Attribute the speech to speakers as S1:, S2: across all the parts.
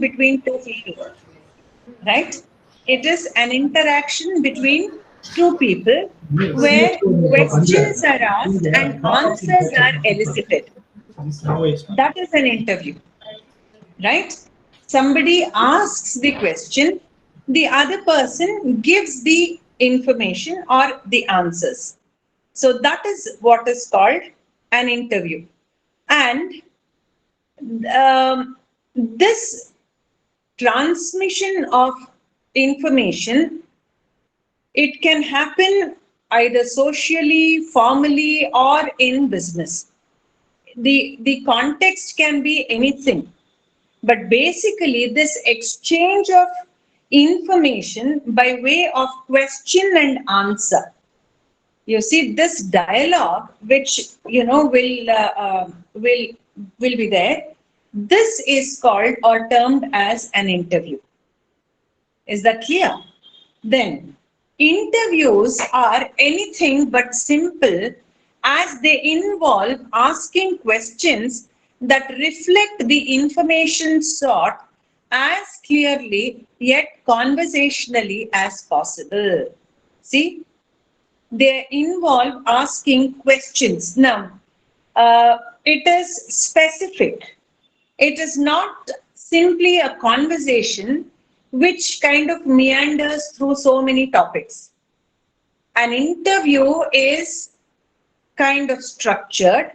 S1: between two people, right? It is an interaction between two people where questions are asked and answers are elicited. That is an interview, right? Somebody asks the question, the other person gives the information or the answers. So that is what is called an interview. And this transmission of information, it can happen either socially, formally, or in business. The context can be anything, but basically this exchange of information by way of question and answer. You see, this dialogue, which will be there. This is called or termed as an interview. Is that clear? Then, interviews are anything but simple, as they involve asking questions that reflect the information sought as clearly yet conversationally as possible. See, they involve asking questions. Now, it is specific. It is not simply a conversation which kind of meanders through so many topics. An interview is kind of structured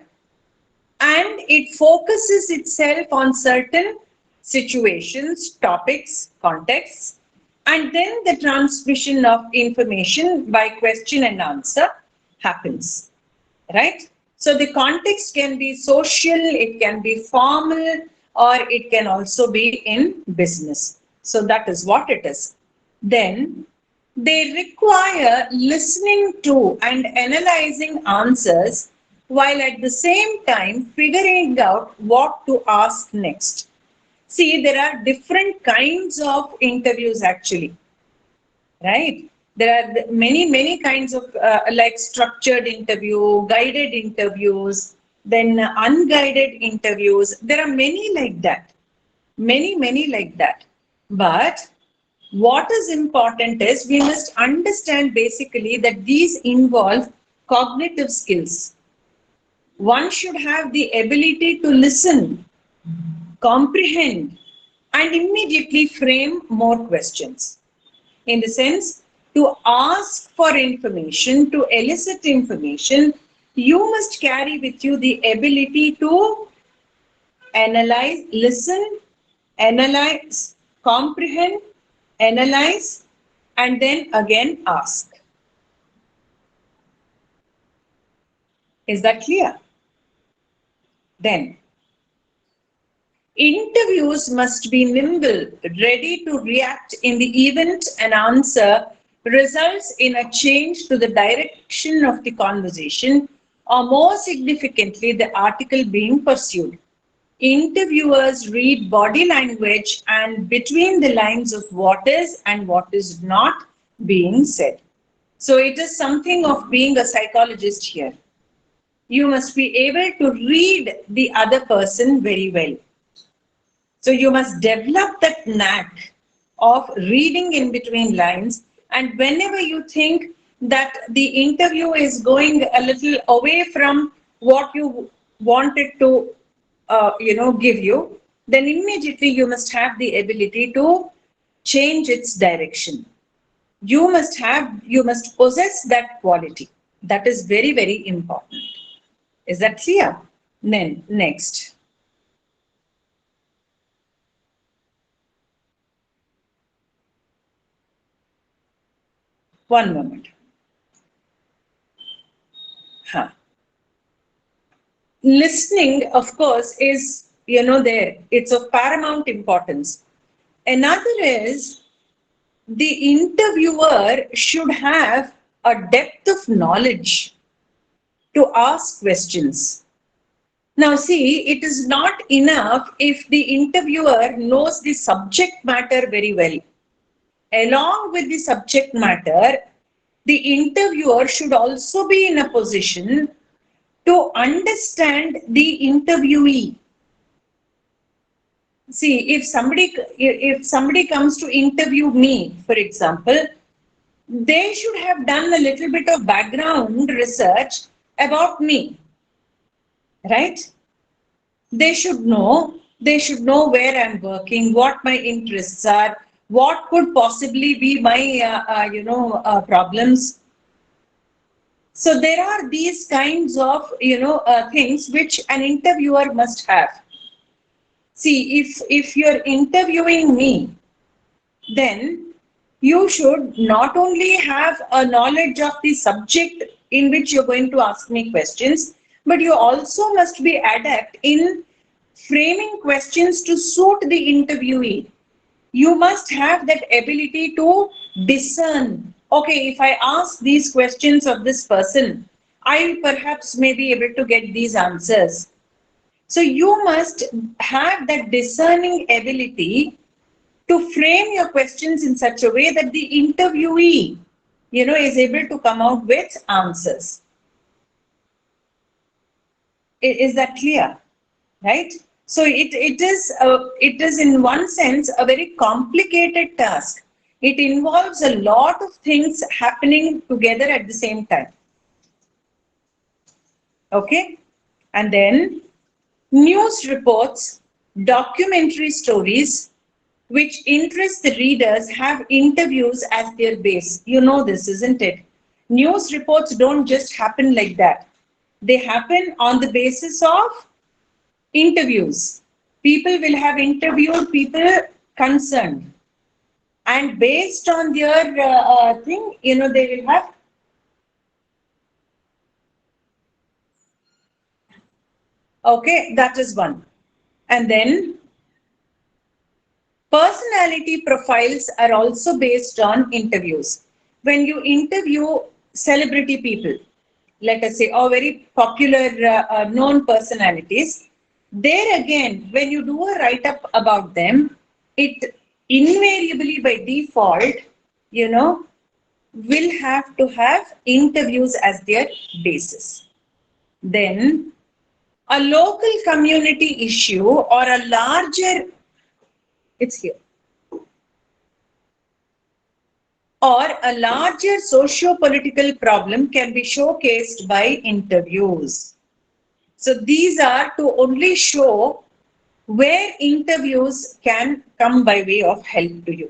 S1: and it focuses itself on certain situations, topics, contexts, and then the transmission of information by question and answer happens, right? So the context can be social, it can be formal, or it can also be in business. So that is what it is. Then they require listening to and analyzing answers while at the same time figuring out what to ask next. See, there are different kinds of interviews actually, right? There are many kinds of like structured interview, guided interviews, then unguided interviews. There are many like that, many like that. But what is important is we must understand basically that these involve cognitive skills. One should have the ability to listen, comprehend, and immediately frame more questions. In the sense, to ask for information, to elicit information, you must carry with you the ability to analyze, listen, analyze, comprehend, analyze, and then again ask. Is that clear? Then, interviews must be nimble, ready to react in the event an answer results in a change to the direction of the conversation, or more significantly, the article being pursued. Interviewers read body language and between the lines of what is and what is not being said. So it is something of being a psychologist here. You must be able to read the other person very well. So you must develop that knack of reading in between lines, and whenever you think that the interview is going a little away from what you wanted to give you, then immediately you must have the ability to change its direction. You must possess that quality. That is very important. Is that clear? Then next. One moment. Listening, of course, is, it's of paramount importance. Another is the interviewer should have a depth of knowledge to ask questions. Now, see, it is not enough if the interviewer knows the subject matter very well. Along with the subject matter, the interviewer should also be in a position to understand the interviewee. See, if somebody comes to interview me, for example, they should have done a little bit of background research about me, right? They should know where I'm working, what my interests are, what could possibly be my problems. So there are these kinds of things which an interviewer must have. See, if you're interviewing me, then you should not only have a knowledge of the subject in which you're going to ask me questions, but you also must be adept in framing questions to suit the interviewee. You must have that ability to discern. Okay, if I ask these questions of this person, I perhaps may be able to get these answers. So you must have that discerning ability to frame your questions in such a way that the interviewee, is able to come out with answers. Is that clear? Right? So it is in one sense a very complicated task. It involves a lot of things happening together at the same time. Okay? And then news reports, documentary stories, which interest the readers have interviews as their base. You know this, isn't it? News reports don't just happen like that. They happen on the basis of interviews. People will have interviewed people concerned. And based on their thing, they will have. Okay, that is one. And then personality profiles are also based on interviews. When you interview celebrity people, let us say, or very popular known personalities, there again, when you do a write-up about them, it invariably by default, will have to have interviews as their basis. Then a local community issue or a larger, it's here, or a larger socio-political problem can be showcased by interviews. So these are to only show where interviews can come by way of help to you.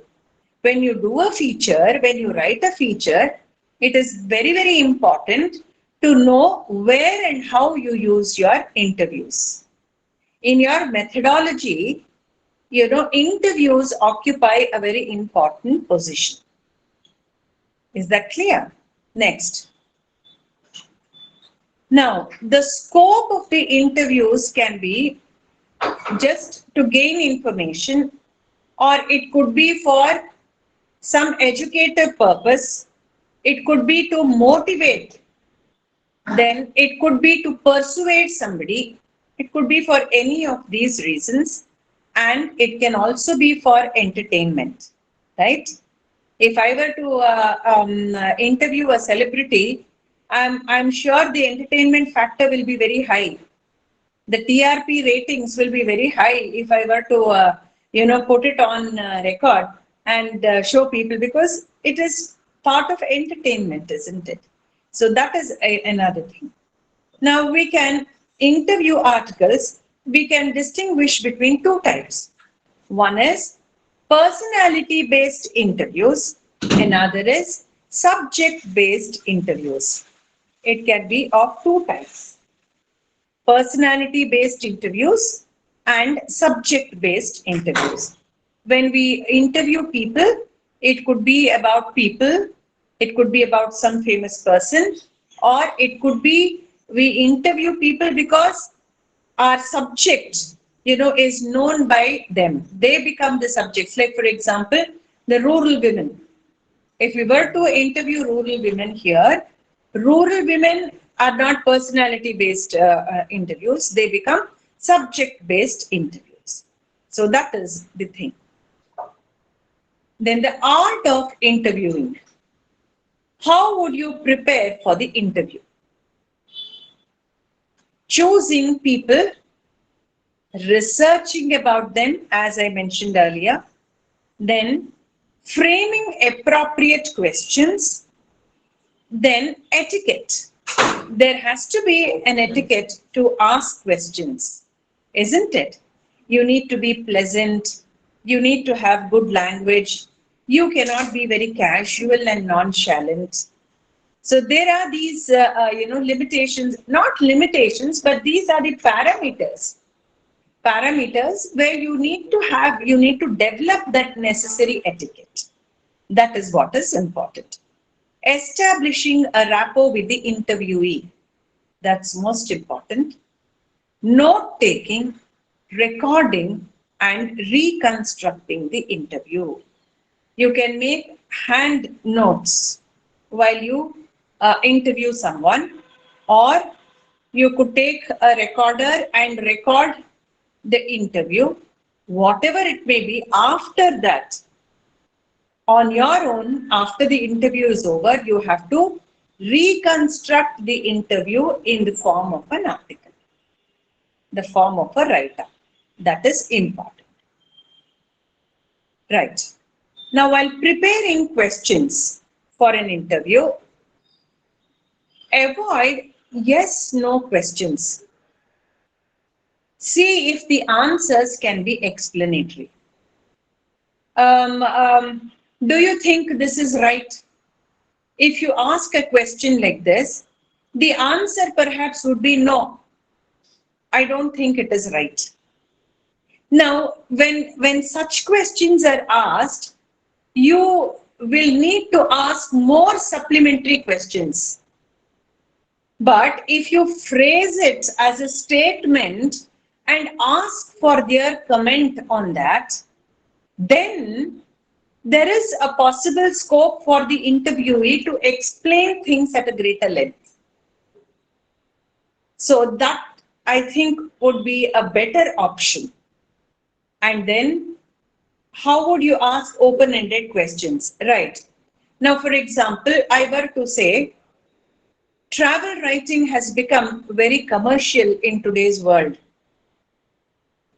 S1: When you do a feature, when you write a feature, it is very, very important to know where and how you use your interviews. In your methodology, interviews occupy a very important position. Is that clear? Next. Now, the scope of the interviews can be just to gain information, or it could be for some educative purpose, it could be to motivate, then it could be to persuade somebody, it could be for any of these reasons, and it can also be for entertainment, right? If I were to interview a celebrity, I'm sure the entertainment factor will be very high. The TRP ratings will be very high if I were to, put it on record and show people, because it is part of entertainment, isn't it? So that is another thing. Now we can interview articles. We can distinguish between two types. One is personality-based interviews. Another is subject-based interviews. It can be of two types: personality-based interviews and subject-based interviews. When we interview people, it could be about people, it could be about some famous person, or it could be we interview people because our subject, is known by them. They become the subjects. Like, for example, the rural women. If we were to interview rural women here, rural women are not personality-based interviews. They become subject-based interviews. So that is the thing. Then the art of interviewing. How would you prepare for the interview? Choosing people researching about them, as I mentioned earlier, then framing appropriate questions, then etiquette. There has to be an etiquette to ask questions, isn't it? You need to be pleasant, you need to have good language, you cannot be very casual and nonchalant. So there are these, limitations, not limitations, but these are the parameters where you need to develop that necessary etiquette. That is what is important. Establishing a rapport with the interviewee. That's most important. Note taking, recording, and reconstructing the interview. You can make hand notes while you interview someone, or you could take a recorder and record the interview, whatever it may be. After that, on your own, after the interview is over, you have to reconstruct the interview in the form of an article, the form of a write-up. That is important. Right. Now, while preparing questions for an interview, avoid yes-no questions. See if the answers can be explanatory. Do you think this is right? If you ask a question like this, the answer perhaps would be no, I don't think it is right. Now, when such questions are asked, you will need to ask more supplementary questions. But if you phrase it as a statement and ask for their comment on that, then there is a possible scope for the interviewee to explain things at a greater length. So that, I think, would be a better option. And then, how would you ask open-ended questions? Right. Now, for example, I were to say, travel writing has become very commercial in today's world.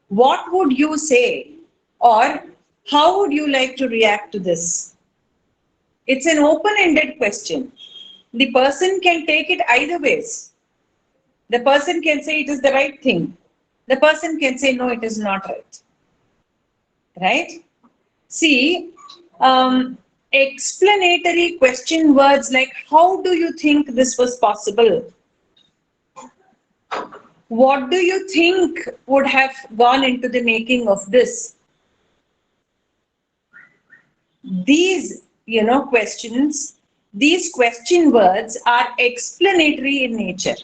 S1: What would you say, or how would you like to react to this? It's an open-ended question. The person can take it either ways. The person can say it is the right thing. The person can say, no, it is not right. Right? See, explanatory question words like, how do you think this was possible? What do you think would have gone into the making of this? These, questions, these question words are explanatory in nature.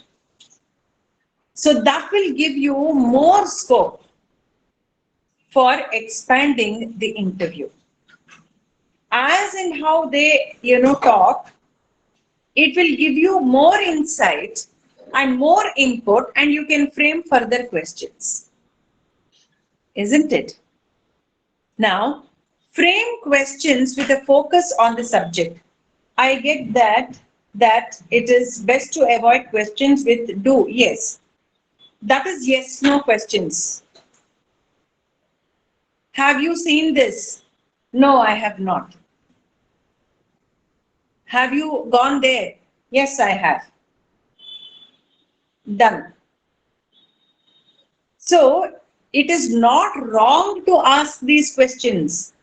S1: So that will give you more scope for expanding the interview. As in how they, talk, it will give you more insight and more input, and you can frame further questions. Isn't it? Now, frame questions with a focus on the subject. I get that it is best to avoid questions with do, yes. That is yes, no questions. Have you seen this? No, I have not. Have you gone there? Yes, I have. Done. So, it is not wrong to ask these questions.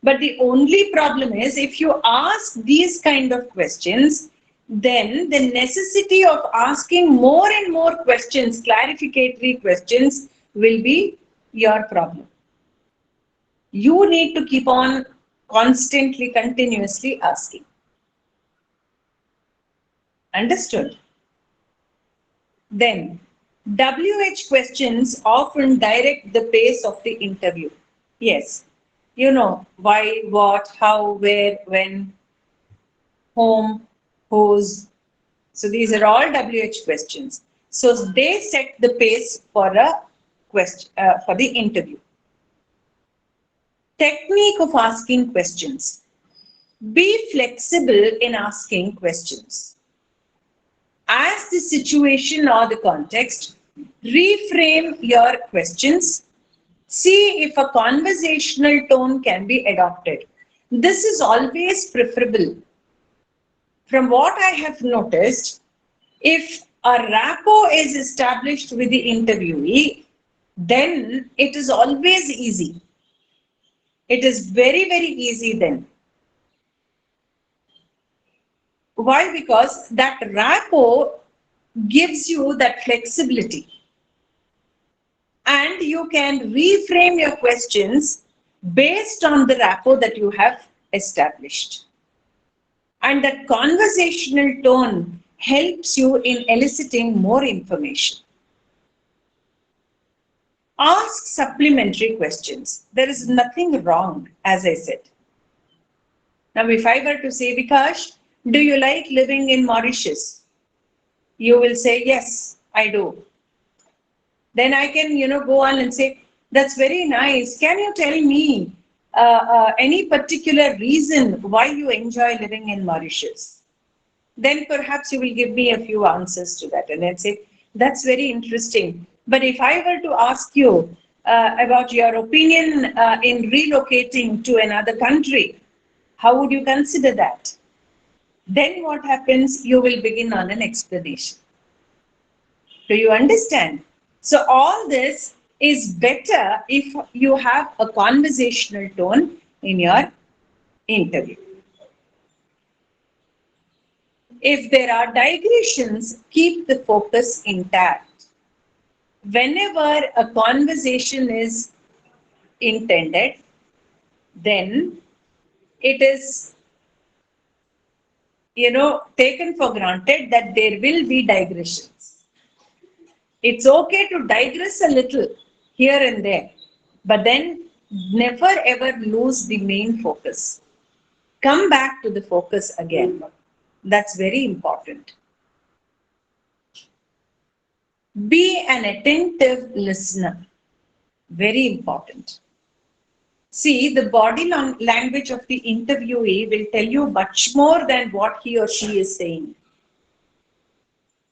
S1: But the only problem is, if you ask these kind of questions, then the necessity of asking more and more questions, clarificatory questions, will be your problem. You need to keep on constantly, continuously asking. Understood? Then, WH questions often direct the pace of the interview. Yes. Why, what, how, where, when, whom, whose. So these are all WH questions. So they set the pace for a question, for the interview. Technique of asking questions. Be flexible in asking questions. As the situation or the context reframe your questions, see if a conversational tone can be adopted. This is always preferable. From what I have noticed, if a rapport is established with the interviewee, then it is always easy. It is very, very easy then. Why? Because that rapport gives you that flexibility. And you can reframe your questions based on the rapport that you have established. And that conversational tone helps you in eliciting more information. Ask supplementary questions. There is nothing wrong, as I said. Now, if I were to say, Vikash, do you like living in Mauritius? You will say, yes, I do. Then I can, go on and say, that's very nice. Can you tell me any particular reason why you enjoy living in Mauritius? Then perhaps you will give me a few answers to that. And then say, that's very interesting. But if I were to ask you about your opinion in relocating to another country, how would you consider that? Then what happens? You will begin on an explanation. Do you understand? So all this is better if you have a conversational tone in your interview. If there are digressions, keep the focus intact. Whenever a conversation is intended, then it is, taken for granted that there will be digressions. It's okay to digress a little here and there, but then never ever lose the main focus. Come back to the focus again. That's very important. Be an attentive listener. Very important. See, the body language of the interviewee will tell you much more than what he or she is saying.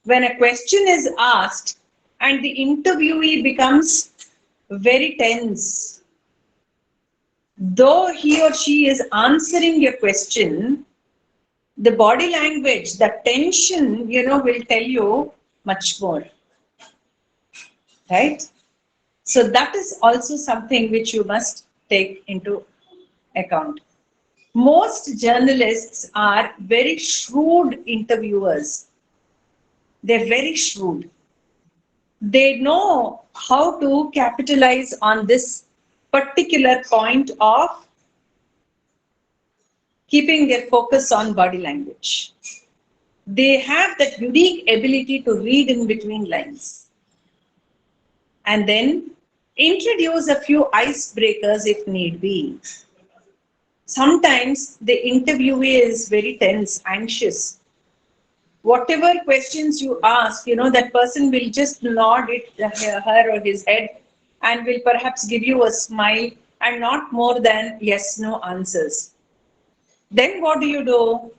S1: When a question is asked and the interviewee becomes very tense, though he or she is answering your question, the body language, the tension, will tell you much more. Right? So that is also something which you must take into account. Most journalists are very shrewd interviewers. They're very shrewd. They know how to capitalize on this particular point of keeping their focus on body language. They have that unique ability to read in between lines. And then introduce a few icebreakers if need be. Sometimes the interviewee is very tense, anxious. Whatever questions you ask, that person will just nod her or his head and will perhaps give you a smile and not more than yes, no answers. Then what do?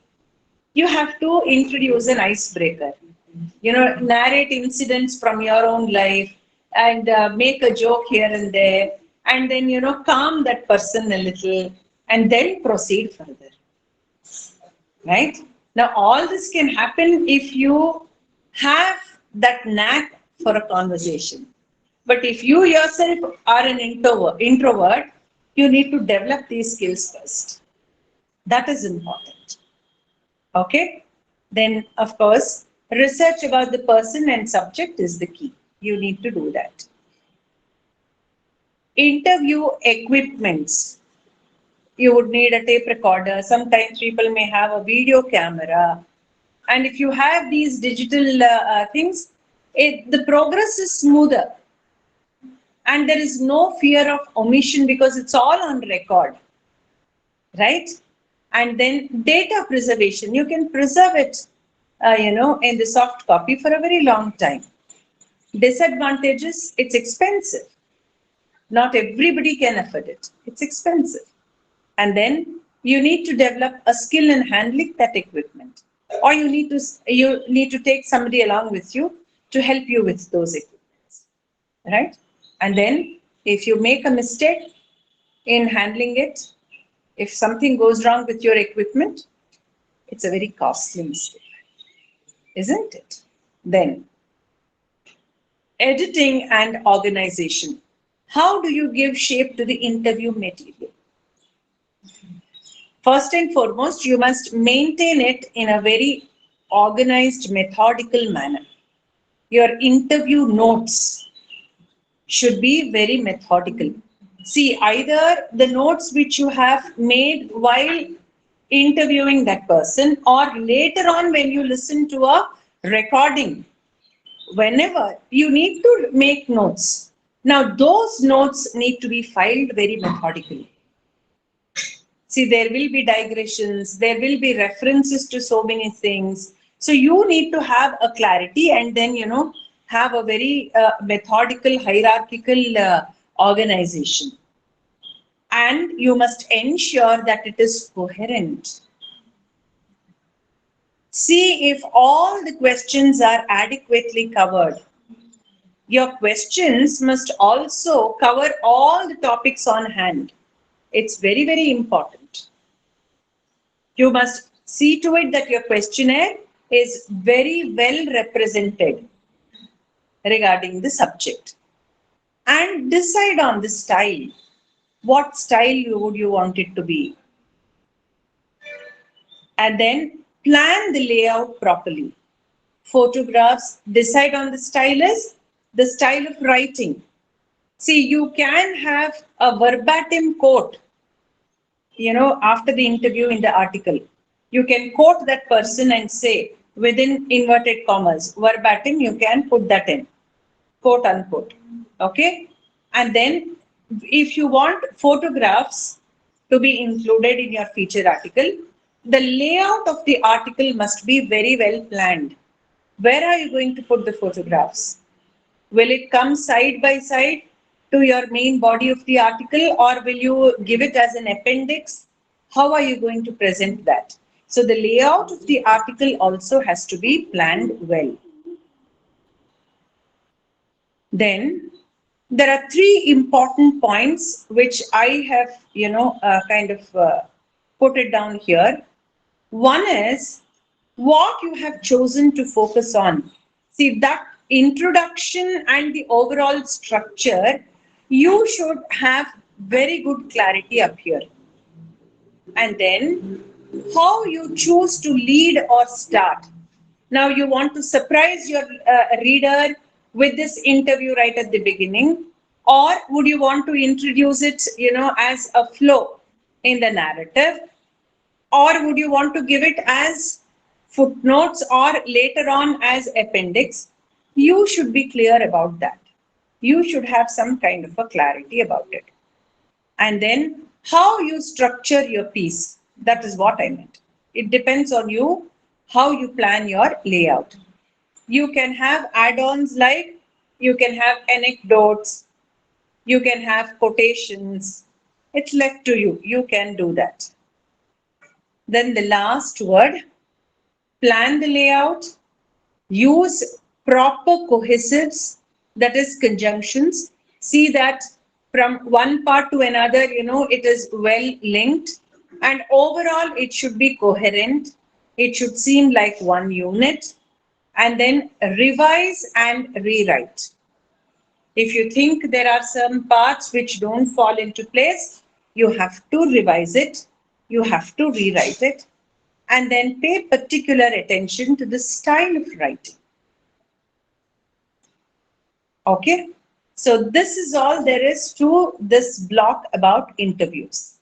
S1: You have to introduce an icebreaker. Narrate incidents from your own life and make a joke here and there, and then, calm that person a little and then proceed further. Right? Now, all this can happen if you have that knack for a conversation. But if you yourself are an introvert, you need to develop these skills first. That is important. Okay? Then, of course, research about the person and subject is the key. You need to do that. Interview equipments. You would need a tape recorder. Sometimes people may have a video camera. And if you have these digital things, the progress is smoother. And there is no fear of omission because it's all on record. Right? And then data preservation. You can preserve it, in the soft copy for a very long time. Disadvantages, it's expensive. Not everybody can afford it. It's expensive. And then you need to develop a skill in handling that equipment. Or you need to take somebody along with you to help you with those equipment. right? And then if you make a mistake in handling it, if something goes wrong with your equipment, it's a very costly mistake, isn't it? Then editing and organization. How do you give shape to the interview material? First and foremost, you must maintain it in a very organized, methodical manner. Your interview notes should be very methodical. See, either the notes which you have made while interviewing that person, or later on when you listen to a recording, whenever you need to make notes. Now, those notes need to be filed very methodically. See, there will be digressions, there will be references to so many things. So you need to have a clarity, and then, have a very methodical, hierarchical organization. And you must ensure that it is coherent. See if all the questions are adequately covered. Your questions must also cover all the topics on hand. It's very, very important. You must see to it that your questionnaire is very well represented regarding the subject. And decide on the style. What style would you want it to be? And then plan the layout properly. Photographs, decide on the style of writing. See, you can have a verbatim quote, after the interview in the article. You can quote that person and say, within inverted commas, verbatim, you can put that in, quote unquote. Okay? And then if you want photographs to be included in your feature article, the layout of the article must be very well planned. Where are you going to put the photographs? Will it come side by side to your main body of the article, or will you give it as an appendix? How are you going to present that? So the layout of the article also has to be planned well. Then there are three important points which I have, put it down here. One is what you have chosen to focus on. See, that introduction and the overall structure, you should have very good clarity up here. And then how you choose to lead or start. Now you want to surprise your reader with this interview right at the beginning, or would you want to introduce it, as a flow in the narrative, or would you want to give it as footnotes or later on as appendix? You should be clear about that. You should have some kind of a clarity about it. And then how you structure your piece. That is what I meant. It depends on you, how you plan your layout. You can have add-ons, like you can have anecdotes, you can have quotations. It's left to you. You can do that. Then the last word, plan the layout, use proper cohesives, that is conjunctions. See that from one part to another, it is well linked, and overall it should be coherent. It should seem like one unit. And then revise and rewrite. If you think there are some parts which don't fall into place, you have to revise it, you have to rewrite it, and then pay particular attention to the style of writing. Okay, so this is all there is to this block about interviews.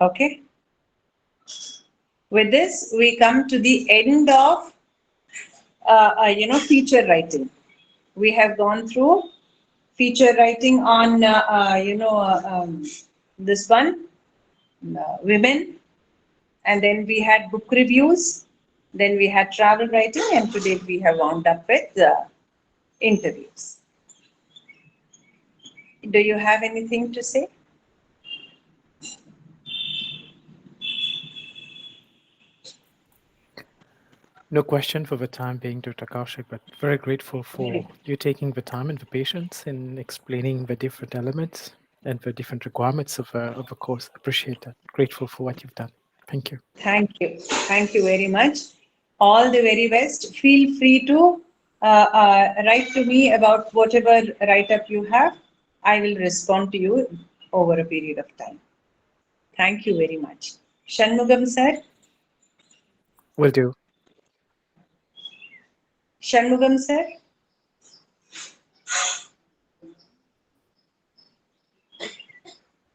S1: Okay, with this we come to the end of feature writing. We have gone through feature writing on this one, women, and then we had book reviews, then we had travel writing, and today we have wound up with interviews. Do you have anything to say?
S2: No question for the time being, Dr. Kaushik, but very grateful for you taking the time and the patience in explaining the different elements and the different requirements of a course. Appreciate that. Grateful for what you've done. Thank you.
S1: Thank you. Thank you very much. All the very best. Feel free to write to me about whatever write-up you have. I will respond to you over a period of time. Thank you very much. Shanmugam sir.
S2: Will do.
S1: Shanmugam sir.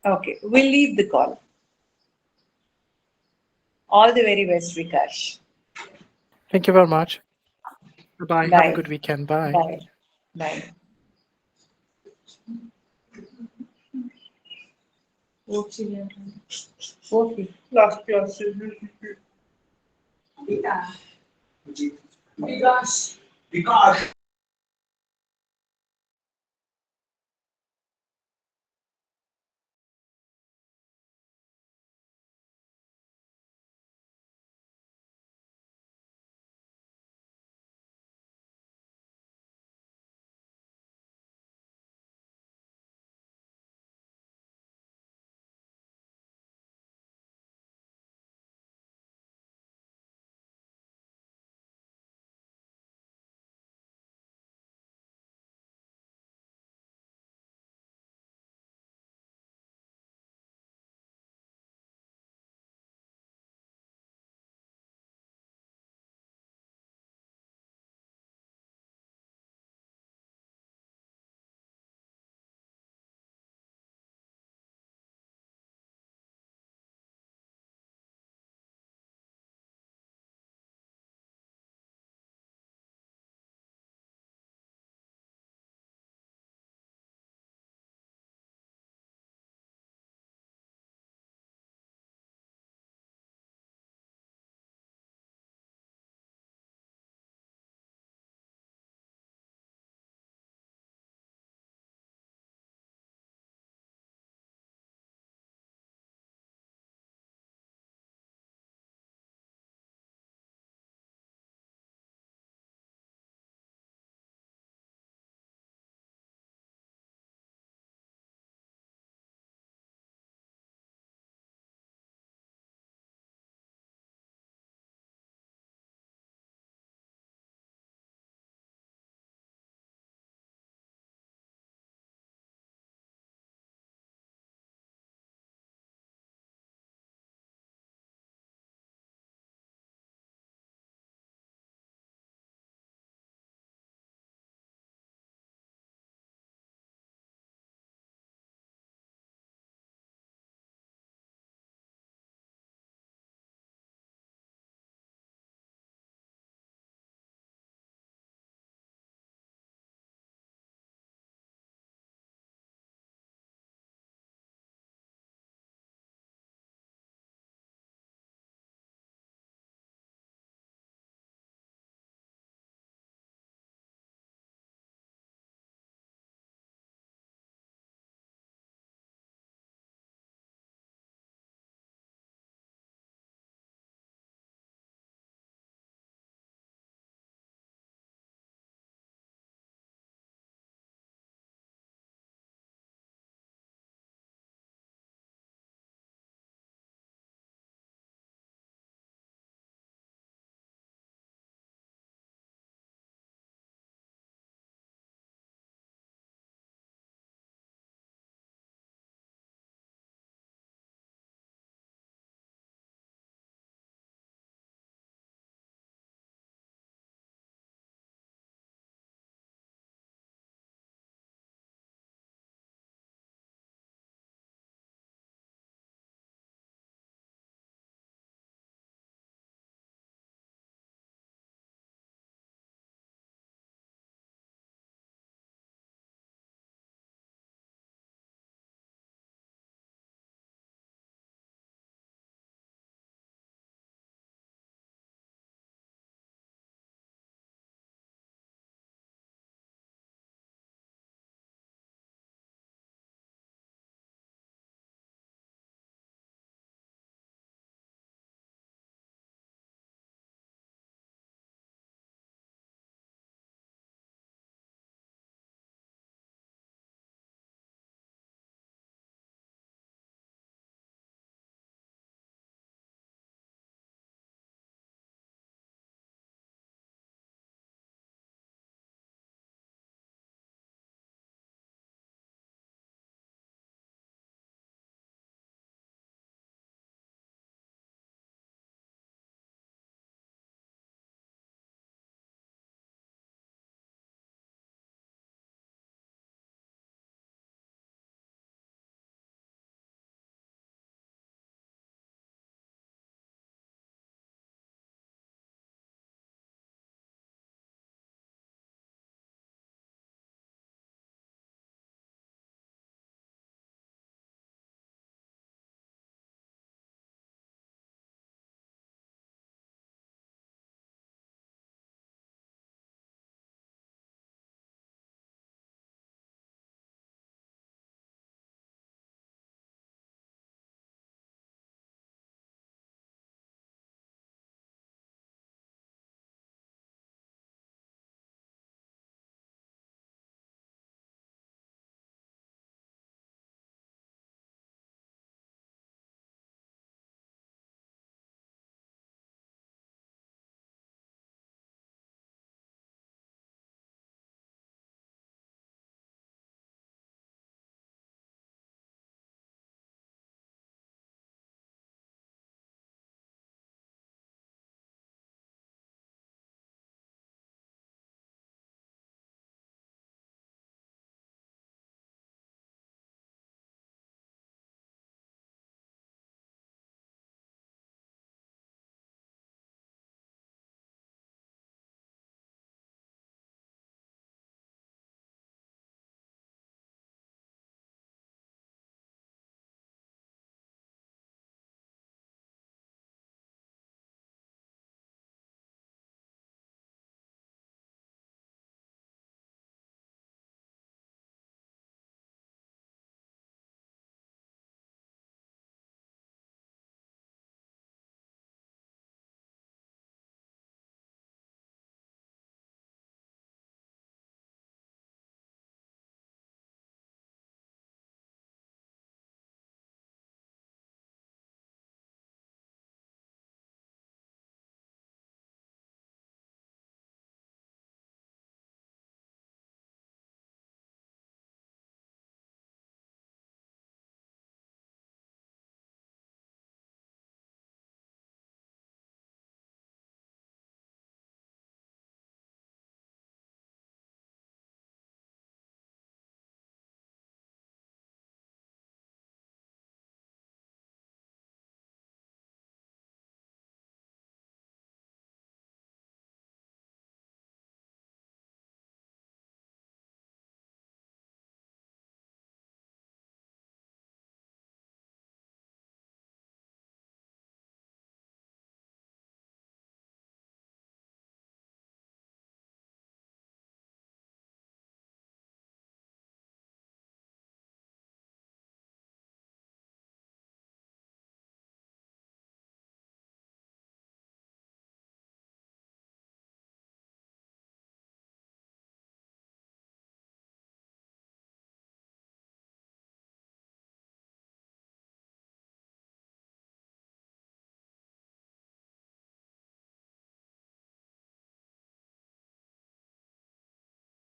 S1: Okay, we'll leave the call. All the very best, Vikash.
S2: Thank you very much. Bye-bye. Have a
S1: Bye.
S2: good weekend. Bye.
S1: Bye. Bye. Okay.
S3: Last class. Vikas. Vikas.